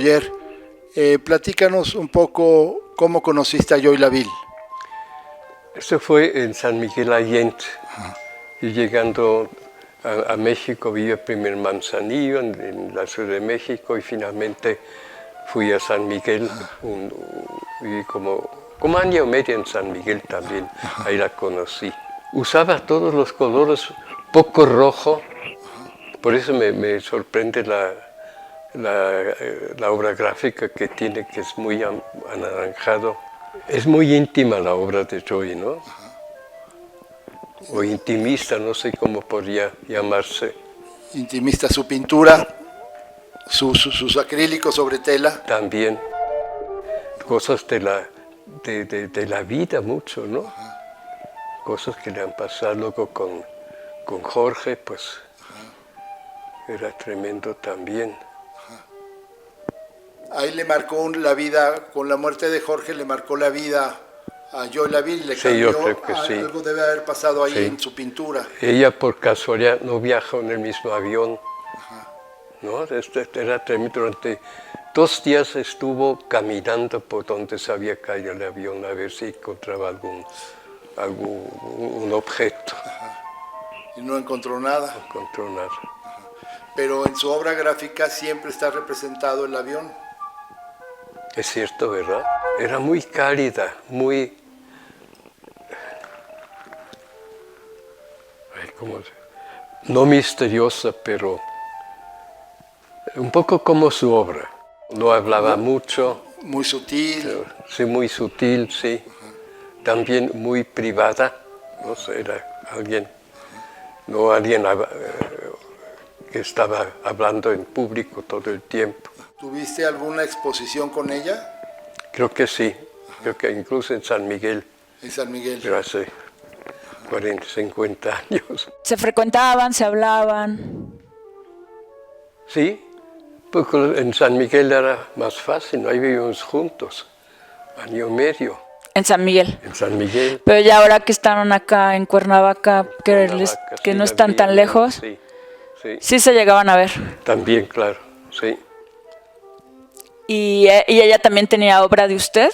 Boyer. Platícanos un poco cómo conociste a Joy Laville. Eso fue en San Miguel Allende. Y llegando a México, viví primero en Manzanillo, en la Ciudad de México, y finalmente fui a San Miguel. Viví como año y medio en San Miguel también. Ahí la conocí. Usaba todos los colores, poco rojo. Por eso me sorprende la obra gráfica que tiene, que es muy anaranjado. Es muy íntima la obra de Joy, ¿no? O intimista, no sé cómo podría llamarse. Intimista, su pintura, sus acrílicos sobre tela. También cosas de la vida mucho, ¿no? Cosas que le han pasado luego con Jorge, pues era tremendo también. Ahí le marcó la vida, con la muerte de Jorge le marcó la vida a Joy Laville, le cambió, yo creo que sí. Algo debe haber pasado ahí en su pintura. Ella por casualidad no viajó en el mismo avión, ¿no? Era tremendo. Durante 2 días estuvo caminando por donde se había caído el avión a ver si encontraba un objeto. Y no encontró nada. No encontró nada. Pero en su obra gráfica siempre está representado el avión. Es cierto, ¿verdad? Era muy cálida, muy... no misteriosa, pero un poco como su obra. No hablaba mucho. Muy sutil. Sí, muy sutil, sí. También muy privada. No sé, era alguien que estaba hablando en público todo el tiempo. ¿Tuviste alguna exposición con ella? Creo que sí. Creo que incluso en San Miguel. En San Miguel. Pero hace 40, 50 años. ¿Se frecuentaban, se hablaban? Sí, porque en San Miguel era más fácil, no, ahí vivíamos juntos, año y medio. En San Miguel. En San Miguel. Pero ya ahora que están acá en Cuernavaca, que no están tan lejos, sí se llegaban a ver. También, claro, sí. ¿Y ella también tenía obra de usted?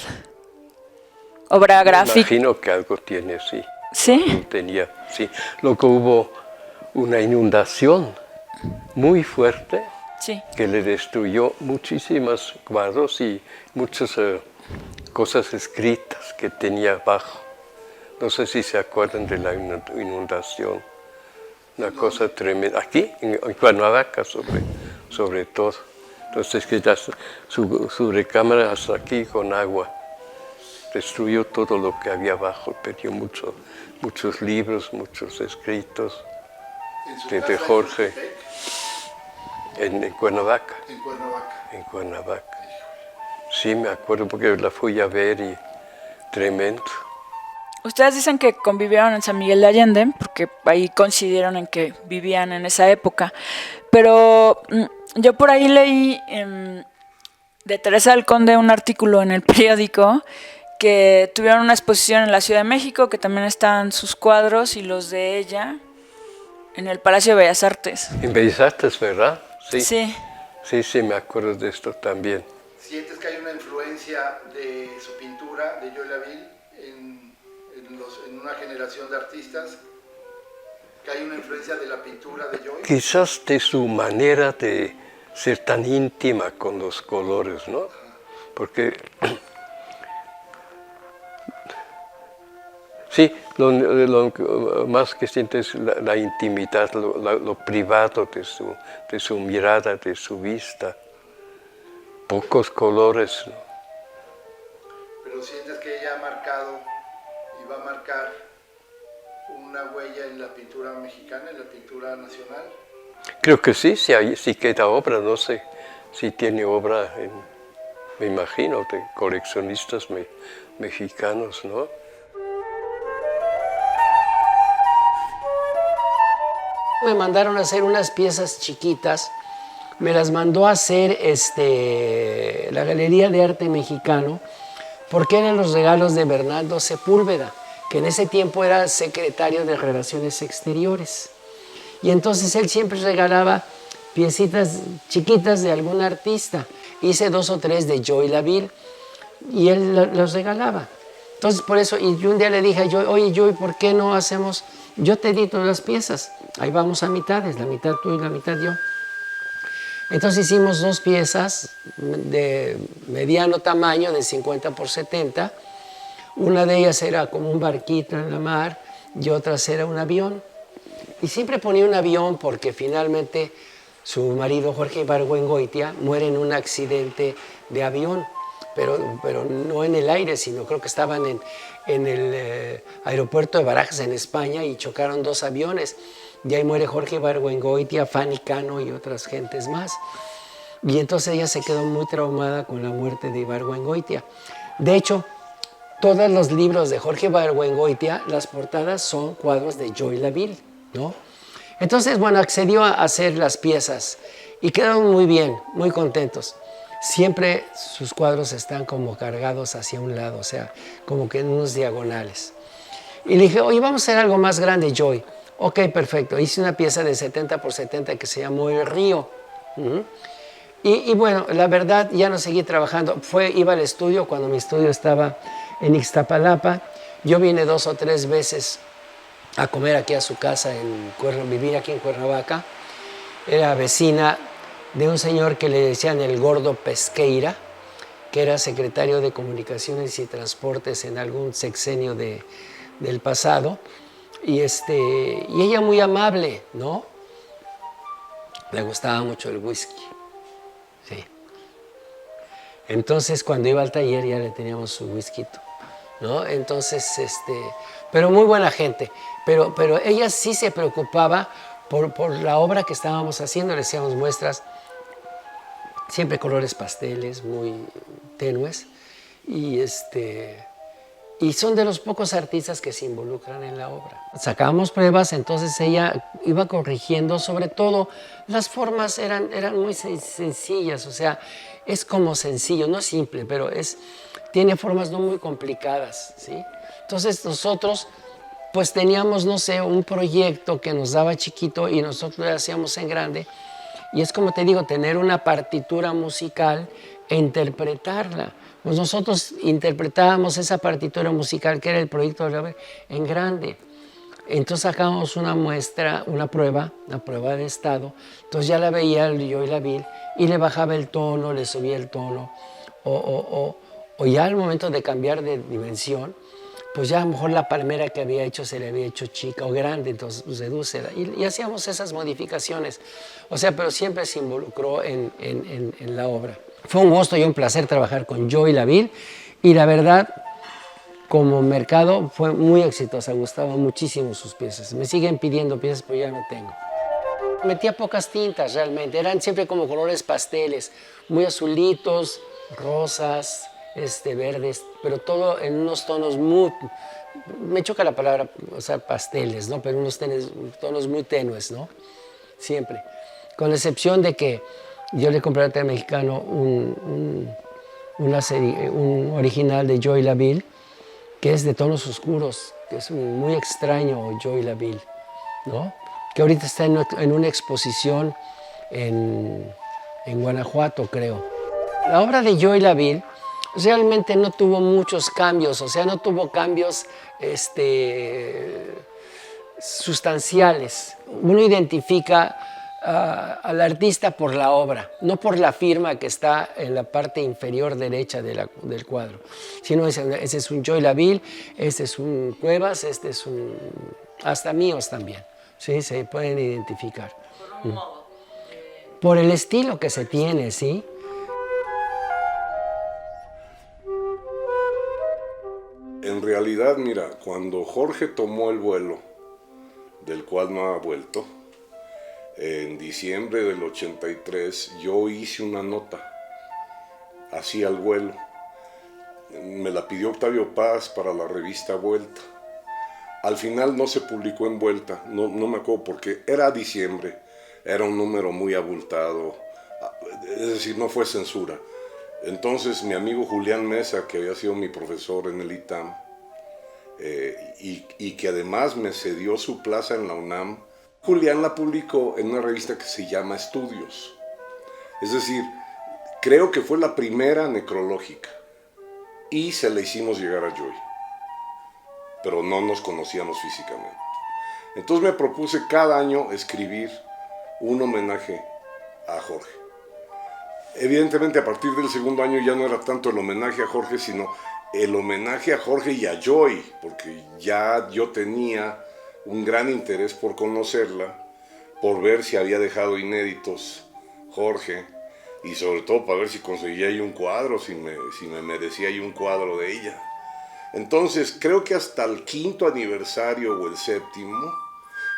¿Obra gráfica? Me imagino que algo tiene, sí. ¿Sí? Tenía, sí. Luego hubo una inundación muy fuerte, sí, que le destruyó muchísimos cuadros y muchas cosas escritas que tenía abajo. No sé si se acuerdan de la inundación. Una cosa tremenda. Aquí, en Cuernavaca, sobre todo. Entonces, que ya su recámara hasta aquí con agua. Destruyó todo lo que había abajo, perdió muchos libros, muchos escritos de Jorge. En Cuernavaca. En Cuernavaca. En Cuernavaca. Sí, me acuerdo porque la fui a ver y tremendo. Ustedes dicen que convivieron en San Miguel de Allende, porque ahí coincidieron en que vivían en esa época. Pero yo por ahí leí de Teresa del Conde un artículo en el periódico que tuvieron una exposición en la Ciudad de México, que también están sus cuadros y los de ella en el Palacio de Bellas Artes. En Bellas Artes, ¿verdad? Sí. Sí. Sí, me acuerdo de esto también. ¿Sientes que hay una influencia de su pintura, de Joy Laville, en una generación de artistas? ¿Que hay una influencia de la pintura de Joy? Quizás de su manera de ser tan íntima con los colores, ¿no? Porque... Sí, lo más que siente es la intimidad, lo privado de su mirada, de su vista. Pocos colores, ¿no? Pero sientes que ella ha marcado y va a marcar una huella en la pintura mexicana, en la pintura nacional. Creo que sí, si queda obra, no sé si tiene obra, me imagino, de coleccionistas mexicanos, ¿no? Me mandaron a hacer unas piezas chiquitas, me las mandó a hacer la Galería de Arte Mexicano, porque eran los regalos de Bernardo Sepúlveda, que en ese tiempo era secretario de Relaciones Exteriores. Y entonces él siempre regalaba piecitas chiquitas de algún artista. hice 2 o 3 de Joey Laville y él los regalaba. Entonces, por eso, y yo un día le dije a Joey, oye, Joey, ¿por qué no hacemos, yo te edito las piezas, ahí vamos a mitades, la mitad tú y la mitad yo. Entonces hicimos 2 piezas de mediano tamaño, de 50 por 70. Una de ellas era como un barquito en la mar y otra era un avión. Y siempre ponía un avión porque finalmente su marido, Jorge Ibargüengoitia, muere en un accidente de avión. Pero no en el aire, sino creo que estaban en el aeropuerto de Barajas, en España, y chocaron 2 aviones. Y ahí muere Jorge Ibargüengoitia, Fanny Cano y otras gentes más. Y entonces ella se quedó muy traumada con la muerte de Ibargüengoitia. De hecho, todos los libros de Jorge Ibargüengoitia, las portadas son cuadros de Joey Laville, ¿no? Entonces, bueno, accedió a hacer las piezas y quedaron muy bien, muy contentos. Siempre sus cuadros están como cargados hacia un lado, o sea, como que en unos diagonales. Y le dije, oye, vamos a hacer algo más grande, Joey. Ok, perfecto. Hice una pieza de 70 por 70 que se llamó El Río. Y bueno, la verdad, ya no seguí trabajando. Iba al estudio cuando mi estudio estaba en Ixtapalapa. Yo vine 2 o 3 veces a comer aquí a su casa, vivir aquí en Cuernavaca. Era vecina de un señor que le decían el Gordo Pesqueira, que era secretario de Comunicaciones y Transportes en algún sexenio del pasado. Y ella muy amable, ¿no? Le gustaba mucho el whisky. Sí. Entonces, cuando iba al taller ya le teníamos su whisky, ¿no? Entonces, pero muy buena gente. Pero ella sí se preocupaba por la obra que estábamos haciendo. Le hacíamos muestras, siempre colores pasteles, muy tenues. Y son de los pocos artistas que se involucran en la obra. Sacábamos pruebas, entonces ella iba corrigiendo, sobre todo las formas eran muy sencillas, o sea, es como sencillo, no simple, pero tiene formas no muy complicadas, ¿sí? Entonces nosotros pues teníamos, no sé, un proyecto que nos daba chiquito y nosotros lo hacíamos en grande, y es como te digo, tener una partitura musical e interpretarla. Pues nosotros interpretábamos esa partitura musical que era el proyecto en grande. Entonces sacábamos una muestra, una prueba de estado. Entonces ya la veía Joey Laville y le bajaba el tono, le subía el tono. O ya al momento de cambiar de dimensión, pues ya a lo mejor la palmera que había hecho se le había hecho chica o grande, entonces pues redúcela. Y hacíamos esas modificaciones. O sea, pero siempre se involucró en la obra. Fue un gusto y un placer trabajar con Joey Laville y la verdad, como mercado, fue muy exitosa, gustaban muchísimo sus piezas. Me siguen pidiendo piezas, pero ya no tengo. Metía pocas tintas realmente, eran siempre como colores pasteles, muy azulitos, rosas, verdes, pero todo en unos tonos muy... Me choca la palabra, o sea, pasteles, ¿no? Pero unos tonos muy tenues, ¿no? Siempre. Con la excepción de que yo le compré al Teatro Mexicano un original de Joey Laville, que es de tonos oscuros, que es muy extraño Joey Laville, ¿no? Que ahorita está en una exposición en Guanajuato, creo. La obra de Joey Laville realmente no tuvo muchos cambios, o sea, no tuvo cambios sustanciales. Uno identifica al artista por la obra, no por la firma que está en la parte inferior derecha del cuadro, sino ese es un Joey Laville, este es un Cuevas, este es un... hasta míos también, ¿sí? Se pueden identificar. Por un modo. Por el estilo que se tiene, ¿sí? En realidad, mira, cuando Jorge tomó el vuelo, del cual no ha vuelto, en diciembre del 83, yo hice una nota hacia el vuelo. Me la pidió Octavio Paz para la revista Vuelta. Al final no se publicó en Vuelta, no me acuerdo porque era diciembre, era un número muy abultado, es decir, no fue censura. Entonces mi amigo Julián Mesa, que había sido mi profesor en el ITAM, y que además me cedió su plaza en la UNAM, Julián la publicó en una revista que se llama Estudios. Es decir, Creo que fue la primera necrológica y se la hicimos llegar a Joy, pero no nos conocíamos físicamente. Entonces me propuse cada año escribir un homenaje a Jorge. Evidentemente a partir del segundo año ya no era tanto el homenaje a Jorge, sino el homenaje a Jorge y a Joy, porque ya yo tenía un gran interés por conocerla, por ver si había dejado inéditos Jorge, y sobre todo para ver si conseguía ahí un cuadro, si me merecía ahí un cuadro de ella. Entonces creo que hasta el 5º aniversario o el 7º,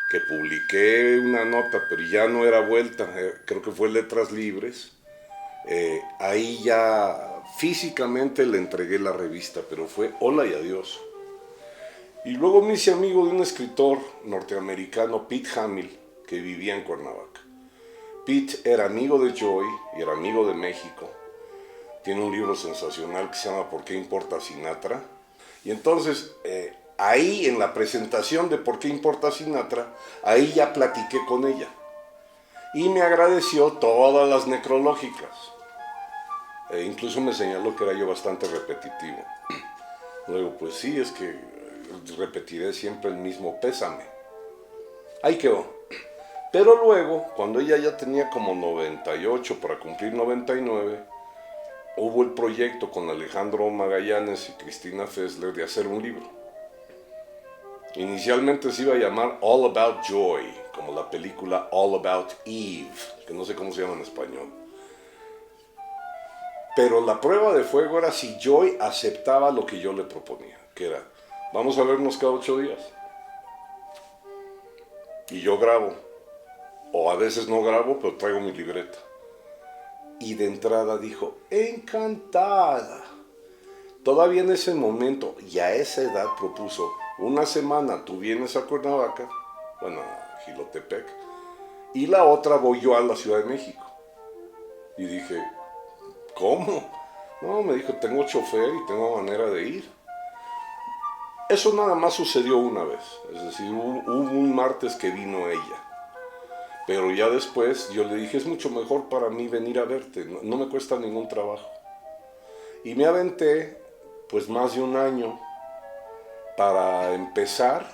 que publiqué una nota, pero ya no era vuelta, creo que fue Letras Libres, ahí ya físicamente le entregué la revista, pero fue hola y adiós. Y luego me hice amigo de un escritor norteamericano, Pete Hamill, que vivía en Cuernavaca. Pete era amigo de Joy y era amigo de México. Tiene un libro sensacional que se llama ¿Por qué importa Sinatra? Y entonces, ahí en la presentación de ¿Por qué importa Sinatra? Ahí ya platiqué con ella. Y me agradeció todas las necrológicas. Incluso me señaló que era yo bastante repetitivo. Luego, pues sí, es que repetiré siempre el mismo pésame. Ahí quedó. Pero luego, cuando ella ya tenía como 98 para cumplir 99, hubo el proyecto con Alejandro Magallanes y Cristina Fessler de hacer un libro. Inicialmente se iba a llamar All About Joy, como la película All About Eve, que no sé cómo se llama en español. Pero la prueba de fuego era si Joy aceptaba lo que yo le proponía, que era, vamos a vernos cada 8 días. Y yo grabo, o a veces no grabo, pero traigo mi libreta. Y de entrada dijo, encantada. Todavía en ese momento y a esa edad propuso, una semana tú vienes a Cuernavaca, bueno, a Jilotepec, y la otra voy yo a la Ciudad de México. Y dije, ¿cómo? No, me dijo, tengo chofer y tengo manera de ir. Eso nada más sucedió una vez, es decir, hubo un martes que vino ella. Pero ya después yo le dije, es mucho mejor para mí venir a verte, no me cuesta ningún trabajo. Y me aventé, pues más de un año, para empezar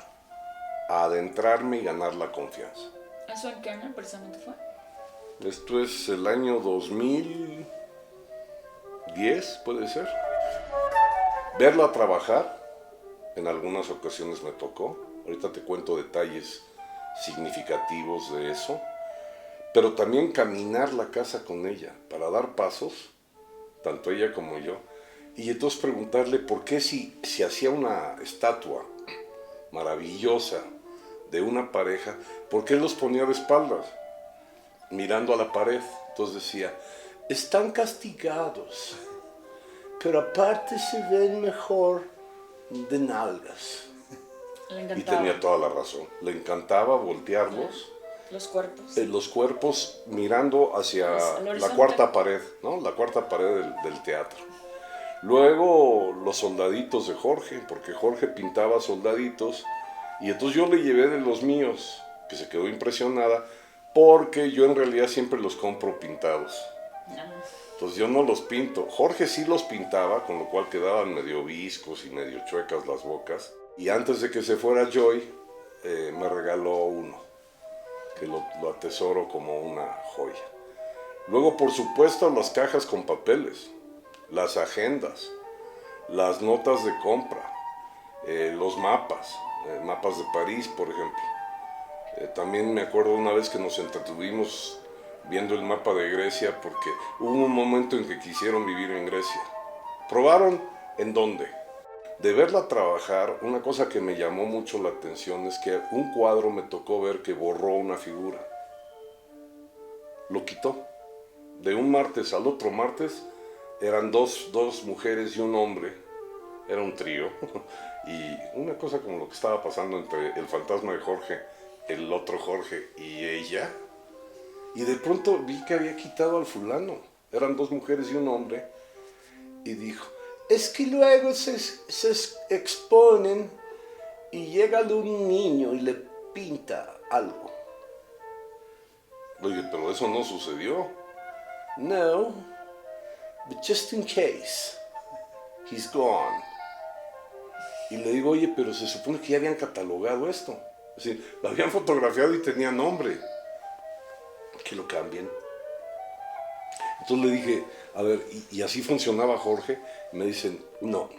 a adentrarme y ganar la confianza. ¿Eso en qué año precisamente fue? Esto es el año 2010, puede ser. Verla trabajar, en algunas ocasiones me tocó. Ahorita te cuento detalles significativos de eso. Pero también caminar la casa con ella, para dar pasos, tanto ella como yo. Y entonces preguntarle por qué si hacía una estatua maravillosa de una pareja, ¿por qué los ponía de espaldas? Mirando a la pared. Entonces decía, están castigados, pero aparte se ven mejor de nalgas. Le encantaba. Y tenía toda la razón. Le encantaba voltearlos. Los cuerpos. Los cuerpos mirando hacia la cuarta pared, ¿no? La cuarta pared del teatro. Luego los soldaditos de Jorge, porque Jorge pintaba soldaditos, y entonces yo le llevé de los míos, que se quedó impresionada, porque yo en realidad siempre los compro pintados. Entonces yo no los pinto. Jorge sí los pintaba, con lo cual quedaban medio viscos y medio chuecas las bocas. Y antes de que se fuera Joy, me regaló uno, que lo atesoro como una joya. Luego, por supuesto, las cajas con papeles, las agendas, las notas de compra, los mapas, mapas de París, por ejemplo. También me acuerdo una vez que nos entretuvimos viendo el mapa de Grecia porque hubo un momento en que quisieron vivir en Grecia. ¿Probaron en dónde? De verla trabajar, una cosa que me llamó mucho la atención es que un cuadro me tocó ver que borró una figura. Lo quitó. De un martes al otro martes eran dos mujeres y un hombre. Era un trío. Y una cosa como lo que estaba pasando entre el fantasma de Jorge, el otro Jorge y ella. Y de pronto vi que había quitado al fulano. Eran 2 mujeres y un hombre. Y dijo, es que luego se exponen y llega un niño y le pinta algo. Oye, pero eso no sucedió. No, but just in case, he's gone. Y le digo, oye, pero se supone que ya habían catalogado esto. Es decir, lo habían fotografiado y tenía nombre. Que lo cambien. Entonces le dije, a ver, ¿y así funcionaba Jorge? Y me dicen, no.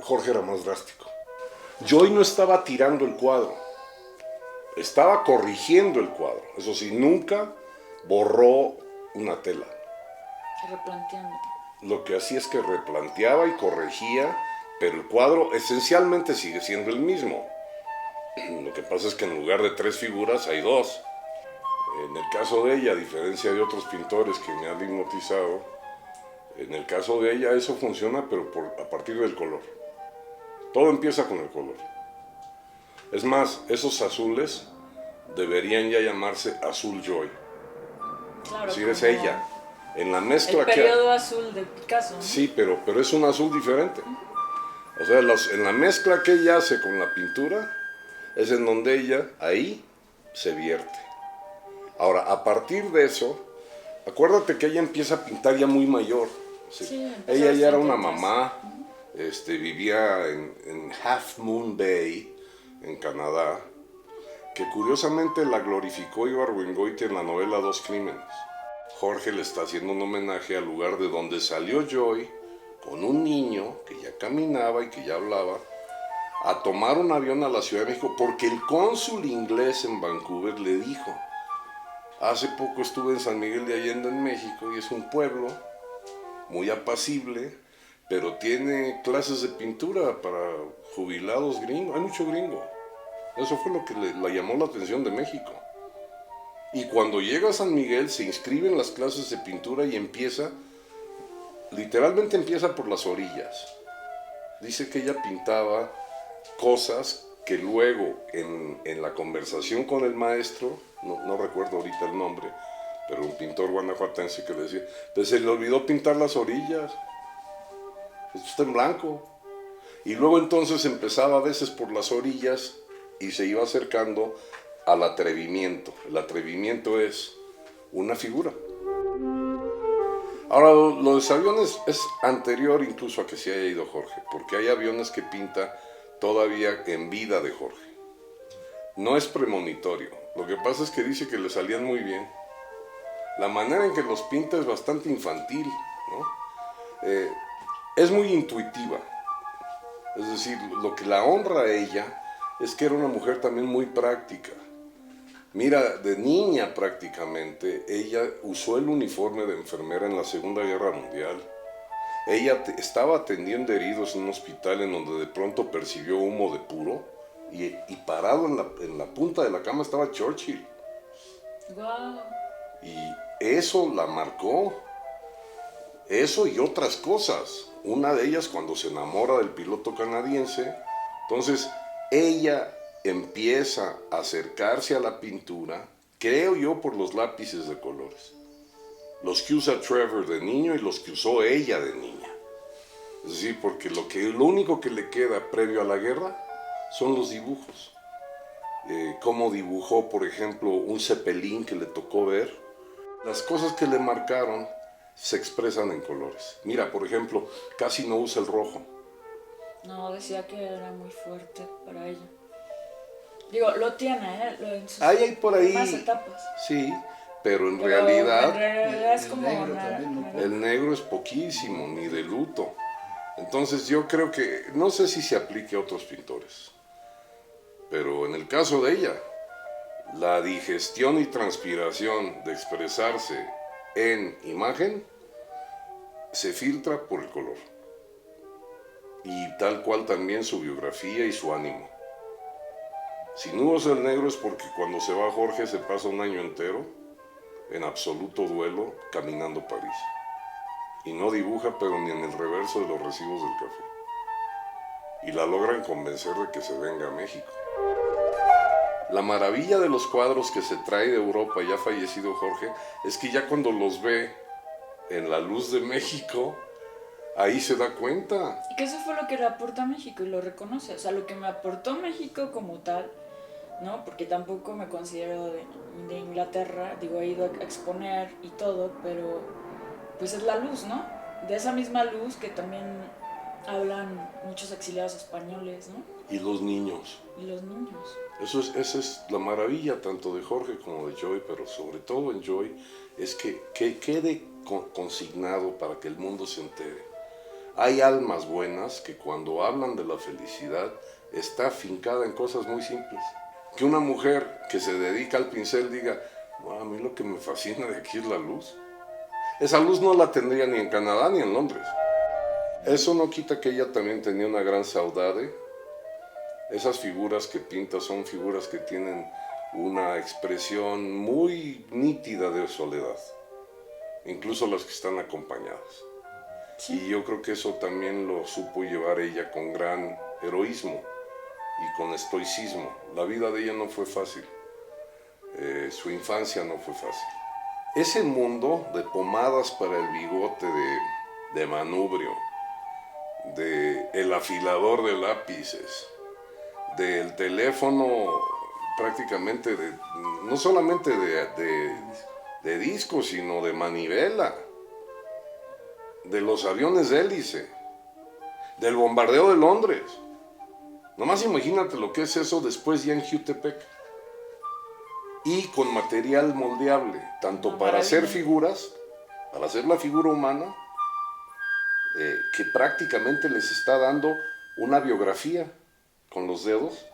Jorge era más drástico. Joy no estaba tirando el cuadro, estaba corrigiendo el cuadro. Eso sí, nunca borró una tela. Replanteando. Lo que hacía es que replanteaba y corregía, pero el cuadro esencialmente sigue siendo el mismo. Lo que pasa es que en lugar de 3 figuras hay 2. En el caso de ella, a diferencia de otros pintores que me han hipnotizado, en el caso de ella eso funciona, pero a partir del color. Todo empieza con el color. Es más, esos azules deberían ya llamarse azul Joy. Claro, Si es ella. En la mezcla el periodo azul de Picasso, ¿no? Sí, pero es un azul diferente. O sea, en la mezcla que ella hace con la pintura, es en donde ella, ahí, se vierte. Ahora, a partir de eso, acuérdate que ella empieza a pintar ya muy mayor. Sí, ella ya era una mamá, vivía en Half Moon Bay, en Canadá, que curiosamente la glorificó Ibargüengoitia en la novela Dos Crímenes. Jorge le está haciendo un homenaje al lugar de donde salió Joy, con un niño que ya caminaba y que ya hablaba, a tomar un avión a la Ciudad de México, porque el cónsul inglés en Vancouver le dijo, hace poco estuve en San Miguel de Allende en México y es un pueblo muy apacible, pero tiene clases de pintura para jubilados gringos, hay mucho gringo. Eso fue lo que le llamó la atención de México. Y cuando llega a San Miguel se inscribe en las clases de pintura y literalmente empieza por las orillas. Dice que ella pintaba cosas que luego en la conversación con el maestro, no recuerdo ahorita el nombre, pero un pintor guanajuatense que le decía, pues se le olvidó pintar las orillas, esto está en blanco. Y luego entonces empezaba a veces por las orillas y se iba acercando al atrevimiento. El atrevimiento es una figura. Ahora, lo de los aviones es anterior incluso a que se haya ido Jorge, porque hay aviones que pinta todavía en vida de Jorge. No es premonitorio, lo que pasa es que dice que le salían muy bien. La manera en que los pinta es bastante infantil, ¿no? Es muy intuitiva. Es decir, lo que la honra a ella es que era una mujer también muy práctica. Mira, de niña prácticamente, ella usó el uniforme de enfermera en la Segunda Guerra Mundial. Ella estaba atendiendo heridos en un hospital en donde de pronto percibió humo de puro y parado en la punta de la cama estaba Churchill. Wow. Y eso la marcó. Eso y otras cosas. Una de ellas cuando se enamora del piloto canadiense. Entonces, ella empieza a acercarse a la pintura, creo yo, por los lápices de colores. Los que usa Trevor de niño y los que usó ella de niña. Es decir, porque lo único que le queda previo a la guerra son los dibujos. Cómo dibujó, por ejemplo, un Zeppelin que le tocó ver. Las cosas que le marcaron se expresan en colores. Mira, por ejemplo, casi no usa el rojo. No, decía que era muy fuerte para ella. Digo, lo tiene, en sus Hay por ahí. demás etapas. Sí, pero en En realidad realidad es como negro también, ¿no? el negro es poquísimo, ni de luto. Entonces yo creo que, no sé si se aplique a otros pintores, pero en el caso de ella, la digestión y transpiración de expresarse en imagen se filtra por el color. Y tal cual también su biografía y su ánimo. Si no usa el negro es porque cuando se va Jorge se pasa un año entero en absoluto duelo caminando París. Y no dibuja, pero ni en el reverso de los recibos del café. Y la logran convencer de que se venga a México. La maravilla de los cuadros que se trae de Europa, ya fallecido Jorge, es que ya cuando los ve en la luz de México, ahí se da cuenta. Y que eso fue lo que le aportó a México y lo reconoce. O sea, lo que me aportó México como tal, ¿no? Porque tampoco me considero de Inglaterra, digo, he ido a exponer y todo, pero pues es la luz, ¿no? De esa misma luz que también hablan muchos exiliados españoles, ¿no? Y los niños. Y los niños. Esa es la maravilla tanto de Jorge como de Joy, pero sobre todo en Joy, es que quede consignado para que el mundo se entere. Hay almas buenas que cuando hablan de la felicidad está afincada en cosas muy simples. Que una mujer que se dedica al pincel diga, "Bueno, a mí lo que me fascina de aquí es la luz". Esa luz no la tendría ni en Canadá ni en Londres. Eso no quita que ella también tenía una gran saudade. Esas figuras que pinta son figuras que tienen una expresión muy nítida de soledad, incluso las que están acompañadas. Sí. Y yo creo que eso también lo supo llevar ella con gran heroísmo y con estoicismo. La vida de ella no fue fácil, su infancia no fue fácil. Ese mundo de pomadas para el bigote de manubrio, de el afilador de lápices, del teléfono prácticamente no solamente de disco, sino de manivela, de los aviones de hélice, del bombardeo de Londres. Nomás imagínate lo que es eso después ya en Jutepec. Y con material moldeable, tanto para hacer figuras, para hacer la figura humana, que prácticamente les está dando una biografía con los dedos,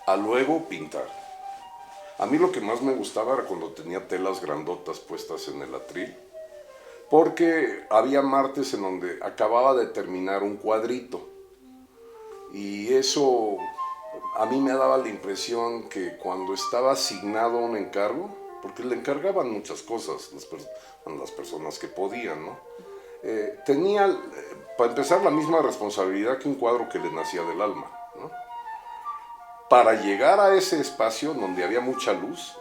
a luego pintar. A mí lo que más me gustaba era cuando tenía telas grandotas puestas en el atril, porque había martes en donde acababa de terminar un cuadrito, y eso a mí me daba la impresión que cuando estaba asignado un encargo, porque le encargaban muchas cosas las personas que podían, ¿no? Tenía, para empezar, la misma responsabilidad que un cuadro que le nacía del alma, ¿no? Para llegar a ese espacio donde había mucha luz,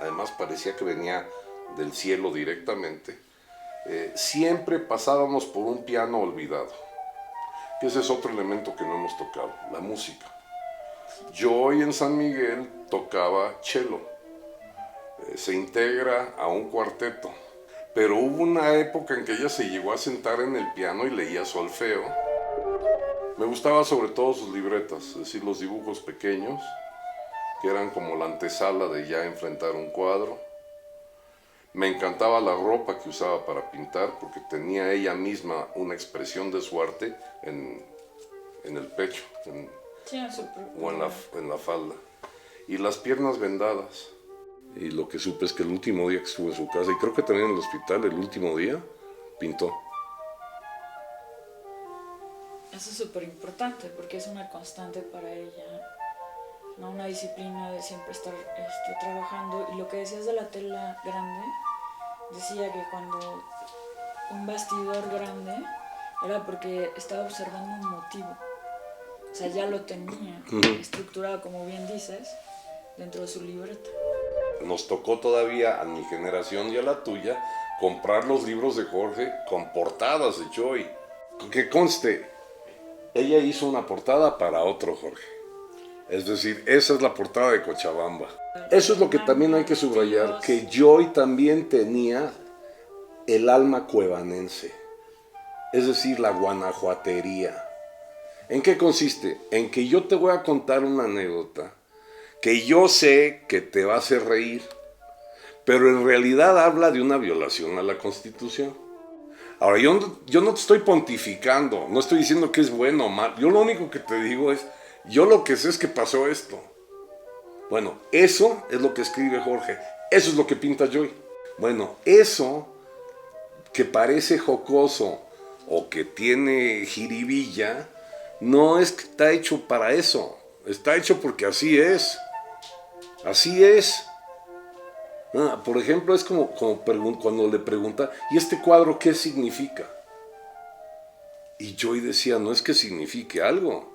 además parecía que venía del cielo directamente, siempre pasábamos por un piano olvidado, que ese es otro elemento que no hemos tocado, la música. Yo hoy en San Miguel tocaba cello, se integra a un cuarteto, pero hubo una época en que ella se llegó a sentar en el piano y leía solfeo. Me gustaba sobre todo sus libretas, es decir, los dibujos pequeños, que eran como la antesala de ya enfrentar un cuadro. Me encantaba la ropa que usaba para pintar, porque tenía ella misma una expresión de su arte en el pecho, o en la falda. Y las piernas vendadas. Y lo que supe es que el último día que estuvo en su casa, y creo que también en el hospital, el último día, pintó. Eso es súper importante porque es una constante para ella, ¿no? Una disciplina de siempre estar trabajando. Y lo que decías de la tela grande, decía que cuando un bastidor grande era porque estaba observando un motivo. O sea, ya lo tenía estructurado, como bien dices, dentro de su libreta. Nos tocó todavía a mi generación y a la tuya comprar los libros de Jorge con portadas de Joy. Que conste, ella hizo una portada para otro Jorge. Es decir, esa es la portada de Cochabamba. Eso es lo que también hay que subrayar, que Joy también tenía el alma cuevanense. Es decir, la guanajuatería. ¿En qué consiste? En que yo te voy a contar una anécdota que yo sé que te va a hacer reír, pero en realidad habla de una violación a la Constitución. Ahora, yo no te estoy pontificando, no estoy diciendo que es bueno o mal, yo lo único que te digo es, yo lo que sé es que pasó esto. Bueno, eso es lo que escribe Jorge, eso es lo que pinta Joy. Bueno, eso que parece jocoso o que tiene jiribilla, no es que está hecho para eso, está hecho porque así es. Así es. Por ejemplo, es como cuando le pregunta, ¿y este cuadro qué significa? Y Joy decía, no es que signifique algo.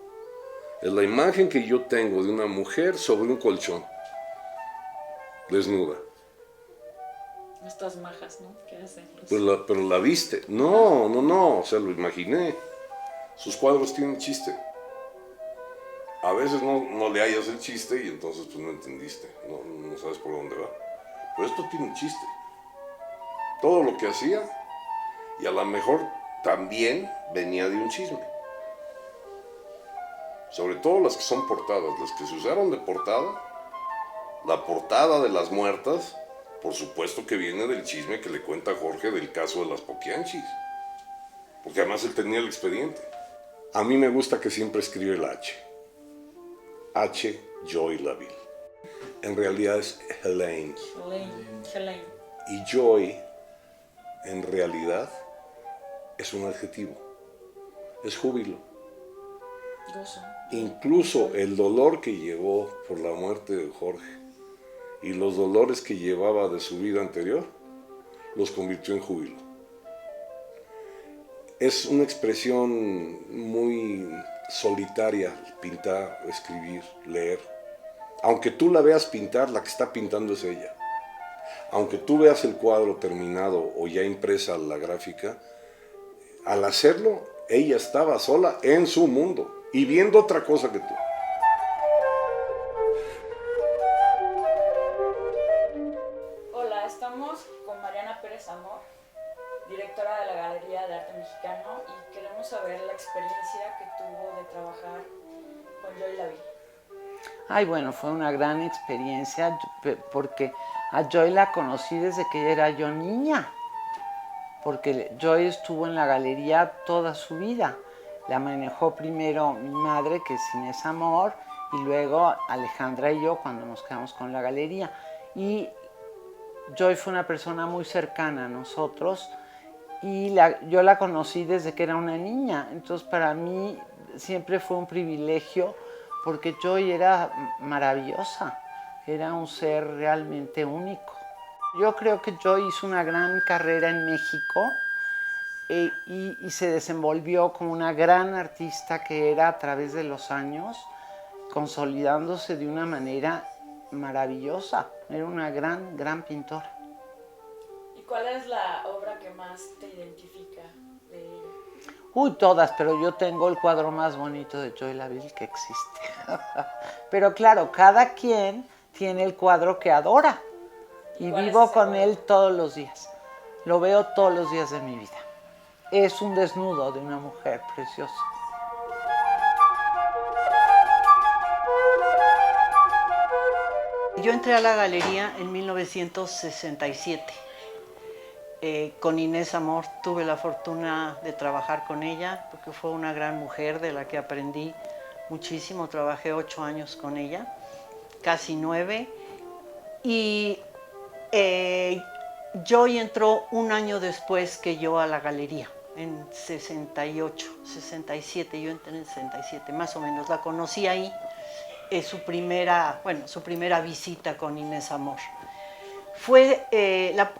Es la imagen que yo tengo de una mujer sobre un colchón, desnuda. Estas majas, ¿no? ¿Qué hacen? Pero la viste. No, o sea, lo imaginé. Sus cuadros tienen chiste. A veces no le hallas el chiste y entonces pues no entendiste, no sabes por dónde va. Pero esto tiene un chiste. Todo lo que hacía Y a lo mejor también venía de un chisme. Sobre todo las que son portadas, las que se usaron de portada. La portada de Las Muertas, por supuesto que viene del chisme que le cuenta Jorge del caso de las Poquianchis. Porque además él tenía el expediente. A mí me gusta que siempre escribe el H. H. Joy Laville. En realidad es Helene. Helene. Y Joy, en realidad, es un adjetivo. Es júbilo. Gozo. Incluso el dolor que llevó por la muerte de Jorge y los dolores que llevaba de su vida anterior, los convirtió en júbilo. Es una expresión muy solitaria, pintar, escribir, leer. Aunque tú la veas pintar, la que está pintando es ella. Aunque tú veas el cuadro terminado o ya impresa la gráfica, al hacerlo, ella estaba sola en su mundo y viendo otra cosa que tú. Hola, estamos con Mariana Pérez Amor, directora de la Galería de Arte Mexicano, y queremos saber la experiencia que tuvo de trabajar con Joy Laville. Ay, bueno, fue una gran experiencia porque a Joy la conocí desde que era yo niña, porque Joy estuvo en la galería toda su vida. La manejó primero mi madre, que es Inés Amor, y luego Alejandra y yo cuando nos quedamos con la galería. Y Joy fue una persona muy cercana a nosotros y yo la conocí desde que era una niña. Entonces para mí siempre fue un privilegio porque Joy era maravillosa, era un ser realmente único. Yo creo que Joy hizo una gran carrera en México y se desenvolvió como una gran artista que era a través de los años, consolidándose de una manera maravillosa. Era una gran pintora. ¿Y cuál es la obra que más te identifica de ella? Uy, todas, pero yo tengo el cuadro más bonito de Joy Laville que existe. Pero claro, cada quien tiene el cuadro que adora. Y vivo con él todos los días. Lo veo todos los días de mi vida. Es un desnudo de una mujer preciosa. Yo entré a la galería en 1967. Con Inés Amor tuve la fortuna de trabajar con ella, porque fue una gran mujer de la que aprendí muchísimo. Trabajé 8 años con ella, casi 9. Y Joy entró un año después que yo a la galería, en 68, 67, yo entré en 67, más o menos. La conocí ahí, su primera visita con Inés Amor. Fue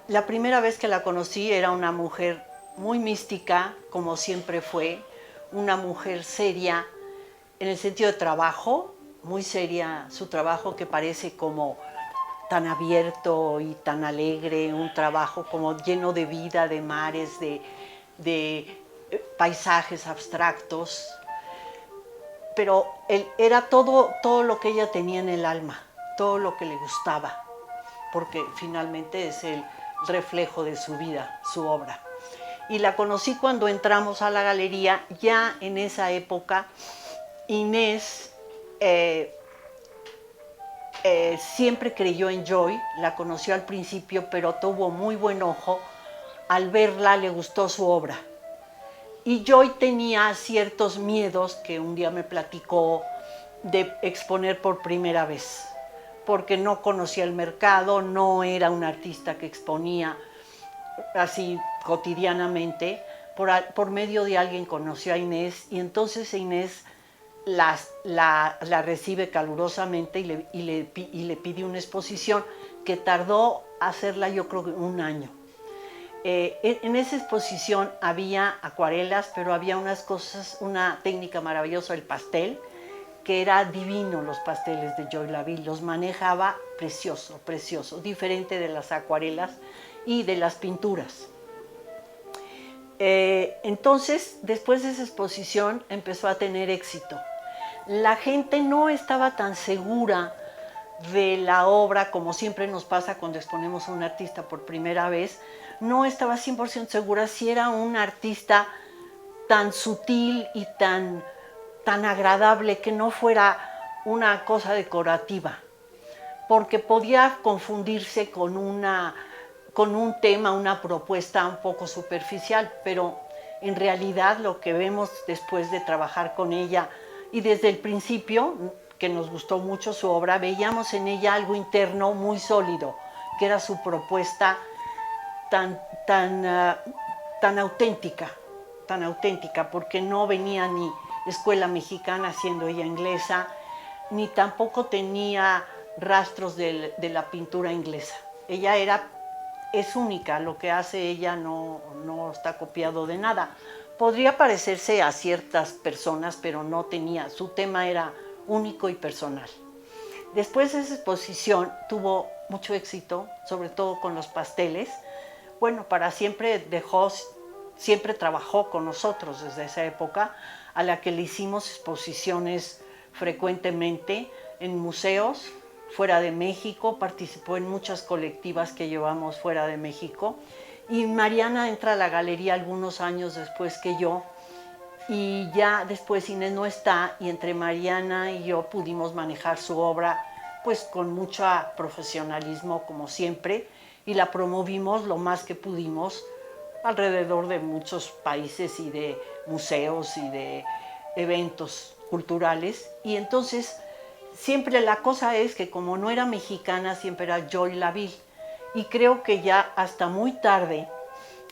la primera vez que la conocí, era una mujer muy mística, como siempre fue, una mujer seria en el sentido de trabajo, muy seria su trabajo, que parece como tan abierto y tan alegre, un trabajo como lleno de vida, de mares, de paisajes abstractos, pero era todo lo que ella tenía en el alma, todo lo que le gustaba, porque finalmente es el reflejo de su vida, su obra. Y la conocí cuando entramos a la galería. Ya en esa época Inés siempre creyó en Joy, la conoció al principio, pero tuvo muy buen ojo. Al verla le gustó su obra. Y Joy tenía ciertos miedos que un día me platicó de exponer por primera vez, porque no conocía el mercado, no era un artista que exponía así cotidianamente. Por medio de alguien conoció a Inés, y entonces Inés la recibe calurosamente y le pide una exposición que tardó hacerla, yo creo, un año. En esa exposición había acuarelas, pero había unas cosas, una técnica maravillosa, el pastel, que era divino. Los pasteles de Joy Laville los manejaba precioso, precioso, diferente de las acuarelas y de las pinturas. Entonces, después de esa exposición, empezó a tener éxito. La gente no estaba tan segura de la obra, como siempre nos pasa cuando exponemos a un artista por primera vez, no estaba 100% segura si era un artista tan sutil y tan agradable, que no fuera una cosa decorativa, porque podía confundirse con un tema, una propuesta un poco superficial, pero en realidad lo que vemos después de trabajar con ella y desde el principio, que nos gustó mucho su obra, veíamos en ella algo interno muy sólido, que era su propuesta tan auténtica, porque no venía ni escuela mexicana siendo ella inglesa, ni tampoco tenía rastros de la pintura inglesa. Ella es única, lo que hace ella no está copiado de nada. Podría parecerse a ciertas personas, pero no tenía, su tema era único y personal. Después de esa exposición tuvo mucho éxito, sobre todo con los pasteles. Bueno, para siempre trabajó con nosotros desde esa época, a la que le hicimos exposiciones frecuentemente en museos fuera de México, participó en muchas colectivas que llevamos fuera de México, y Mariana entra a la galería algunos años después que yo, y ya después Inés no está, y entre Mariana y yo pudimos manejar su obra pues con mucho profesionalismo como siempre, y la promovimos lo más que pudimos alrededor de muchos países y de museos y de eventos culturales. Y entonces siempre la cosa es que como no era mexicana, siempre era Joy Laville, y creo que ya hasta muy tarde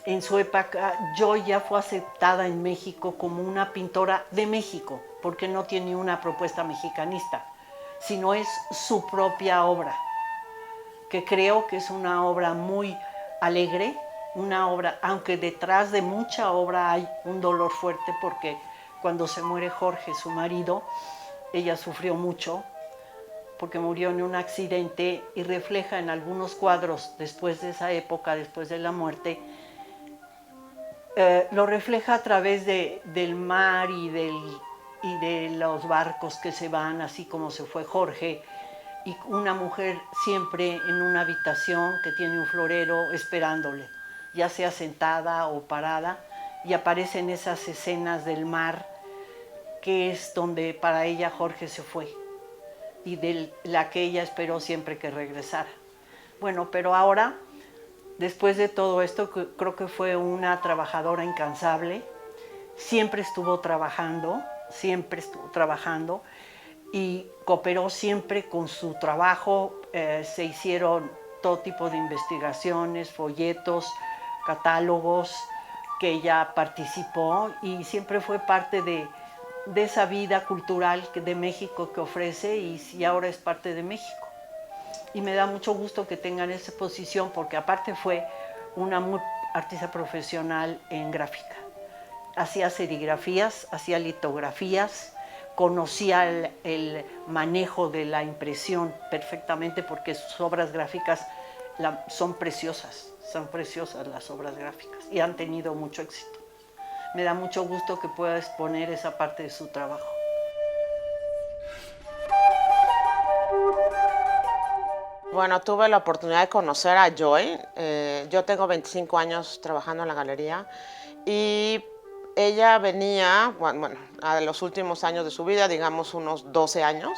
en su época, Joy ya fue aceptada en México como una pintora de México, porque no tiene una propuesta mexicanista, sino es su propia obra, que creo que es una obra muy alegre, una obra, aunque detrás de mucha obra hay un dolor fuerte, porque cuando se muere Jorge, su marido, ella sufrió mucho, porque murió en un accidente, y refleja en algunos cuadros después de esa época, después de la muerte, lo refleja a través del mar y de los barcos que se van, así como se fue Jorge, y una mujer siempre en una habitación que tiene un florero esperándole, ya sea sentada o parada, y aparecen esas escenas del mar, que es donde para ella Jorge se fue, y de la que ella esperó siempre que regresara. Bueno, pero ahora, después de todo esto, creo que fue una trabajadora incansable, siempre estuvo trabajando, y cooperó siempre con su trabajo. Se hicieron todo tipo de investigaciones, folletos, catálogos, que ella participó, y siempre fue parte de esa vida cultural de México que ofrece, y ahora es parte de México. Y me da mucho gusto que tengan esa posición, porque aparte fue una muy artista profesional en gráfica. Hacía serigrafías, hacía litografías, conocía el manejo de la impresión perfectamente, porque sus obras gráficas son preciosas las obras gráficas, y han tenido mucho éxito. Me da mucho gusto que pueda exponer esa parte de su trabajo. Bueno, tuve la oportunidad de conocer a Joy. Yo tengo 25 años trabajando en la galería, y ella venía, bueno, a los últimos años de su vida, digamos unos 12 años,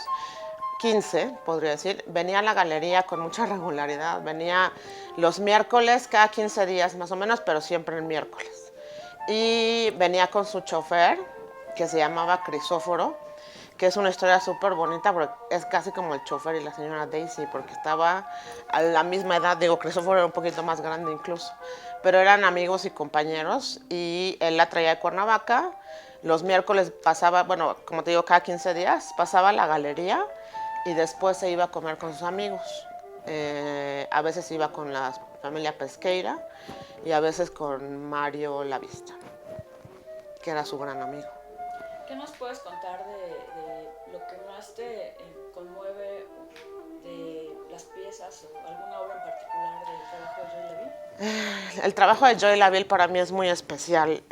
15 podría decir, venía a la galería con mucha regularidad. Venía los miércoles, cada 15 días más o menos, pero siempre el miércoles. Y venía con su chofer, que se llamaba Crisóforo, que es una historia súper bonita, porque es casi como el chofer y la señora Daisy, porque estaba a la misma edad. Digo, Crisóforo era un poquito más grande incluso, pero eran amigos y compañeros, y él la traía de Cuernavaca. Los miércoles pasaba, bueno, como te digo, cada 15 días, pasaba a la galería, y después se iba a comer con sus amigos. A veces iba con la familia Pesqueira, y a veces con Mario Lavista, que era su gran amigo. ¿Qué nos puedes contar de lo que más te conmueve de las piezas, o alguna obra en particular del trabajo de Joy Laville? El trabajo de Joy Laville para mí es muy especial.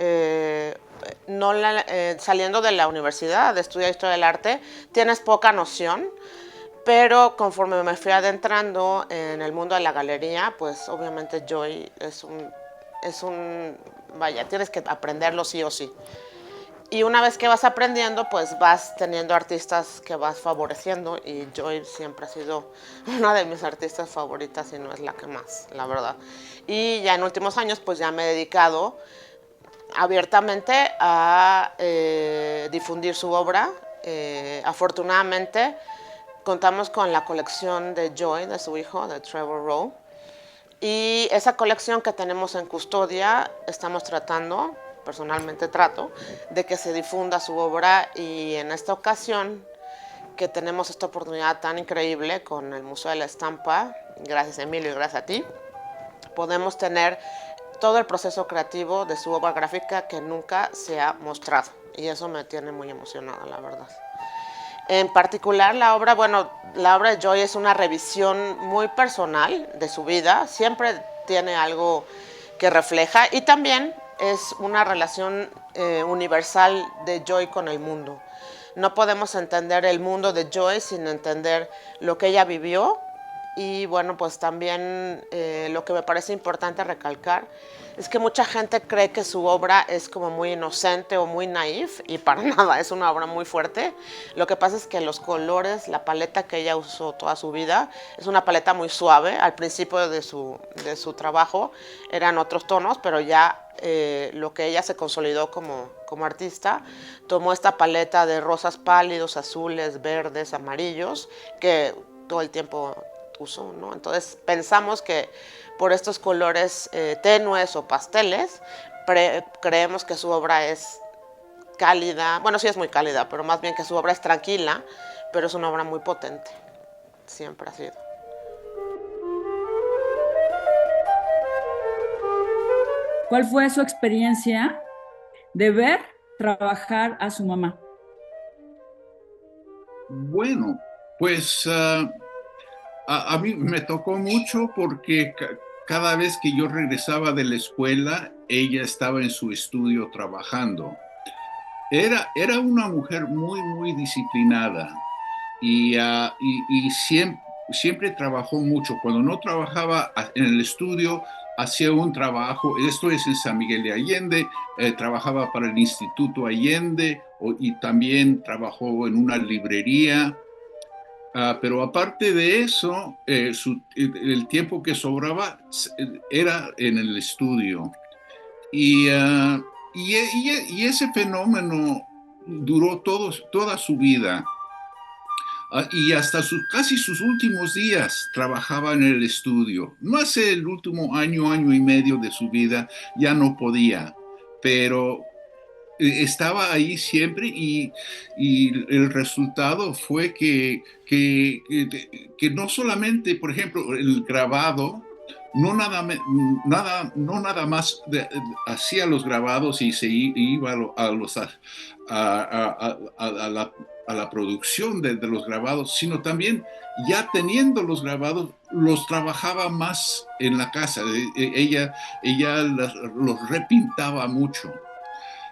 Saliendo de la universidad de estudiar Historia del Arte, tienes poca noción, Pero conforme me fui adentrando en el mundo de la galería, pues obviamente Joy vaya, tienes que aprenderlo sí o sí. Y una vez que vas aprendiendo, pues vas teniendo artistas que vas favoreciendo, y Joy siempre ha sido una de mis artistas favoritas, y no es la que más, la verdad. Y ya en últimos años, pues ya me he dedicado abiertamente a difundir su obra. Afortunadamente, contamos con la colección de Joy, de su hijo, de Trevor Rowe. Y esa colección que tenemos en custodia, estamos tratando, personalmente trato, de que se difunda su obra, y en esta ocasión que tenemos esta oportunidad tan increíble con el Museo de la Estampa, gracias Emilio y gracias a ti, podemos tener todo el proceso creativo de su obra gráfica que nunca se ha mostrado, y eso me tiene muy emocionada, la verdad. En particular la obra de Joy es una revisión muy personal de su vida, siempre tiene algo que refleja, y también es una relación universal de Joy con el mundo. No podemos entender el mundo de Joy sin entender lo que ella vivió, y bueno, pues también lo que me parece importante recalcar es que mucha gente cree que su obra es como muy inocente o muy naif, y para nada, es una obra muy fuerte. Lo que pasa es que los colores, la paleta que ella usó toda su vida, es una paleta muy suave. Al principio de su trabajo eran otros tonos, pero ya lo que ella se consolidó como artista, tomó esta paleta de rosas pálidos, azules, verdes, amarillos, que todo el tiempo usó, ¿no? Entonces pensamos que por estos colores tenues o pasteles, creemos que su obra es cálida. Bueno, sí es muy cálida, pero más bien que su obra es tranquila, pero es una obra muy potente. Siempre ha sido. ¿Cuál fue su experiencia de ver trabajar a su mamá? Bueno, pues a mí me tocó mucho porque cada vez que yo regresaba de la escuela, ella estaba en su estudio trabajando. Era una mujer muy, muy disciplinada, y siempre trabajó mucho. Cuando no trabajaba en el estudio, hacía un trabajo, esto es en San Miguel de Allende, trabajaba para el Instituto Allende, y también trabajó en una librería. Pero aparte de eso, el tiempo que sobraba era en el estudio. Y ese fenómeno duró toda su vida. Y hasta casi sus últimos días trabajaba en el estudio. No hace el último año y medio de su vida, ya no podía, pero estaba ahí siempre, y el resultado fue que no solamente, por ejemplo, el grabado, no nada más hacía los grabados y se iba a la producción de los grabados, sino también ya teniendo los grabados, los trabajaba más en la casa. Ella los repintaba mucho.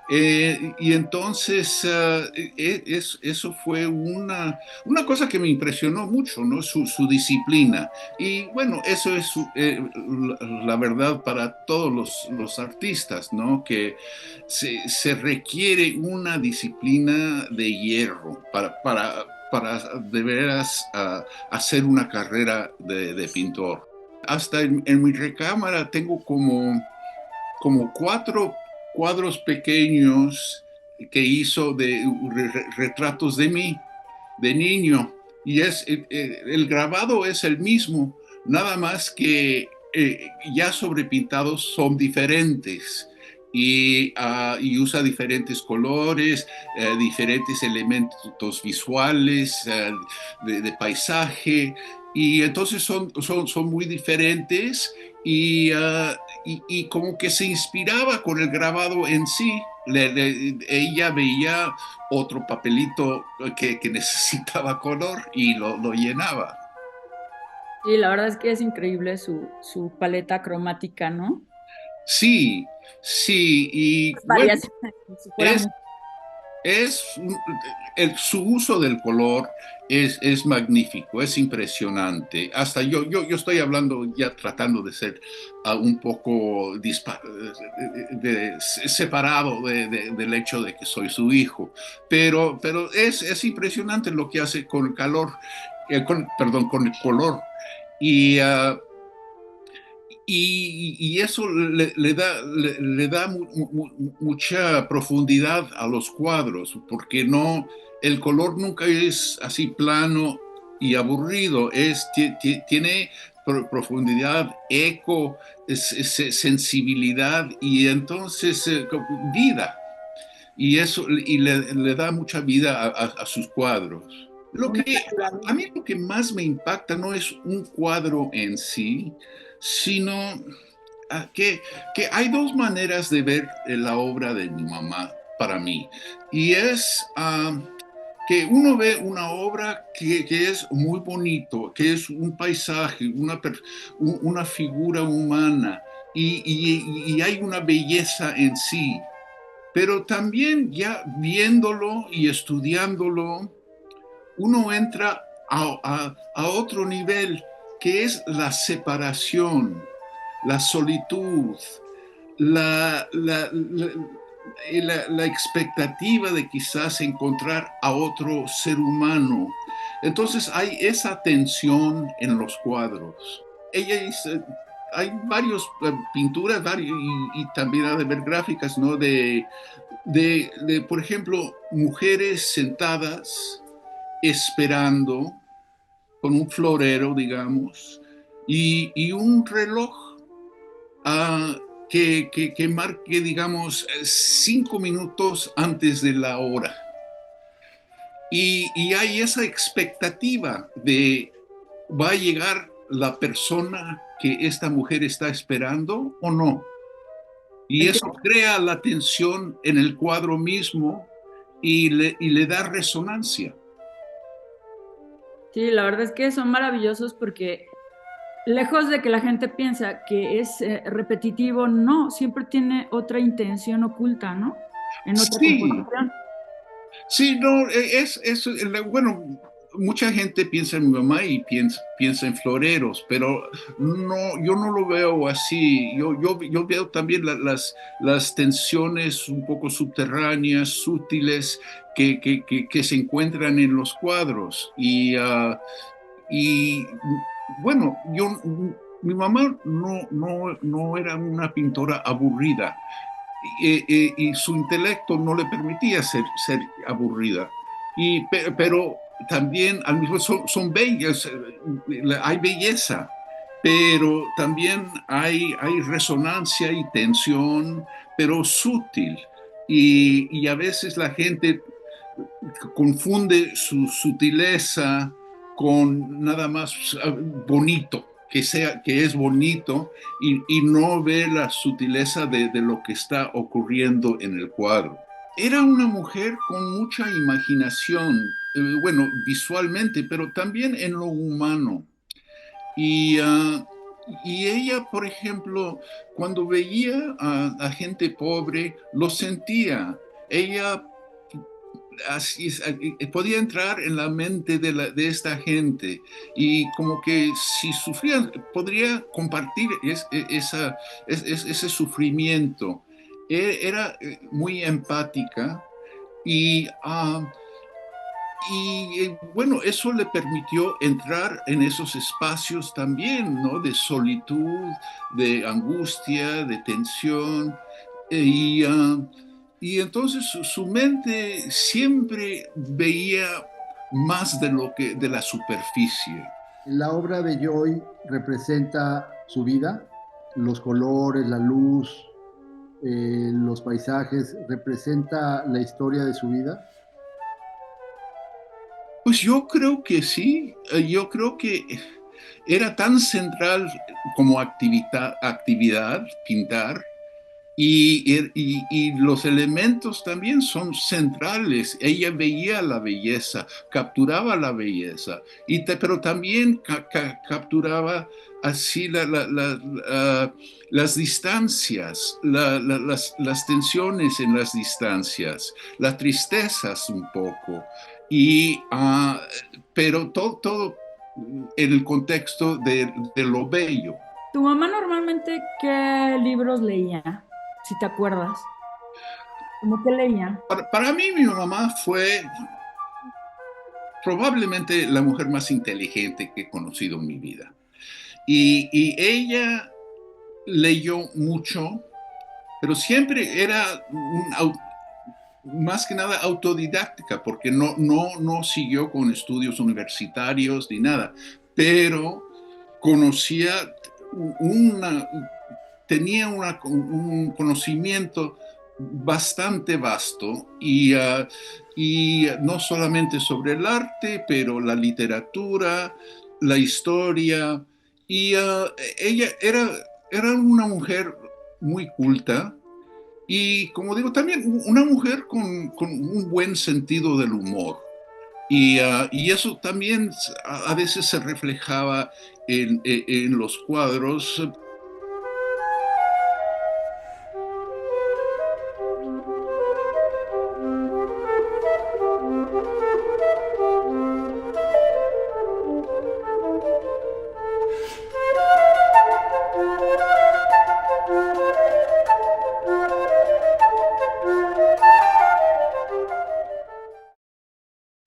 Y entonces eso fue una cosa que me impresionó mucho, ¿no? Su disciplina. Y bueno, eso es la verdad para todos los artistas, ¿no? Que se requiere una disciplina de hierro para de veras hacer una carrera de pintor. Hasta en mi recámara tengo como 4 cuadros pequeños que hizo de retratos de mí, de niño, y el grabado es el mismo, nada más que ya sobrepintados son diferentes, y usa diferentes colores, diferentes elementos visuales, de paisaje, y entonces son muy diferentes, y como que se inspiraba con el grabado en sí. Ella veía otro papelito que necesitaba color y lo llenaba. Sí, la verdad es que es increíble su paleta cromática, ¿no? Sí, y bueno, Variaciones, como si fuera Su uso del color es magnífico, es impresionante. Hasta yo estoy hablando ya tratando de ser un poco separado del hecho de que soy su hijo, pero es impresionante lo que hace con el calor, perdón, con el color. Y, y eso le da mucha profundidad a los cuadros, porque el color nunca es así plano y aburrido, tiene profundidad, eco, sensibilidad y entonces vida. Y eso le da mucha vida a sus cuadros. A mí lo que más me impacta no es un cuadro en sí, sino que hay dos maneras de ver la obra de mi mamá para mí. Y es que uno ve una obra que es muy bonito, que es un paisaje, una figura humana, y hay una belleza en sí. Pero también ya viéndolo y estudiándolo, uno entra a otro nivel, que es la separación, la solitud, la expectativa de quizás encontrar a otro ser humano. Entonces hay esa tensión en los cuadros. Hay varias pinturas y también ha de ver gráficas, ¿no? de, por ejemplo, mujeres sentadas esperando con un florero, digamos, y un reloj que marque, digamos, 5 minutos antes de la hora. Y hay esa expectativa de, ¿va a llegar la persona que esta mujer está esperando o no? Y eso crea la tensión en el cuadro mismo y le da resonancia. Sí, la verdad es que son maravillosos porque lejos de que la gente piensa que es repetitivo, no, siempre tiene otra intención oculta, ¿no? En otra composición. Sí, no, bueno, mucha gente piensa en mi mamá y piensa en floreros, pero no, yo no lo veo así. Yo veo también las tensiones un poco subterráneas, sutiles, que se encuentran en los cuadros. Y bueno, mi mamá no era una pintora aburrida. Y su intelecto no le permitía ser aburrida. Pero también al mismo son bellas, hay belleza, pero también hay resonancia y tensión, pero sutil. Y a veces la gente confunde su sutileza con nada más bonito, que es bonito, y no ve la sutileza de lo que está ocurriendo en el cuadro. Era una mujer con mucha imaginación, bueno, visualmente, pero también en lo humano. Y ella, por ejemplo, cuando veía a gente pobre, lo sentía. Ella podía entrar en la mente de esta gente y como que si sufrían podría compartir ese sufrimiento. Era muy empática y bueno, eso le permitió entrar en esos espacios también, ¿no? De solitud, de angustia, de tensión. Y entonces su mente siempre veía más de la superficie. La obra de Joy representa su vida, los colores, la luz, los paisajes, representa la historia de su vida. Pues yo creo que sí, yo creo que era tan central como actividad pintar. Y los elementos también son centrales. Ella veía la belleza, capturaba la belleza, pero también capturaba así las distancias, las tensiones en las distancias, las tristezas un poco, pero todo en el contexto de lo bello. ¿Tu mamá normalmente qué libros leía, si te acuerdas? ¿Cómo que leía? Para mí, mi mamá fue probablemente la mujer más inteligente que he conocido en mi vida. Y ella leyó mucho, pero siempre era más que nada autodidáctica, porque no siguió con estudios universitarios ni nada, pero conocía tenía un conocimiento bastante vasto y no solamente sobre el arte, pero la literatura, la historia, y ella era una mujer muy culta y, como digo, también una mujer con un buen sentido del humor. Y eso también a veces se reflejaba en los cuadros.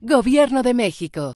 Gobierno de México.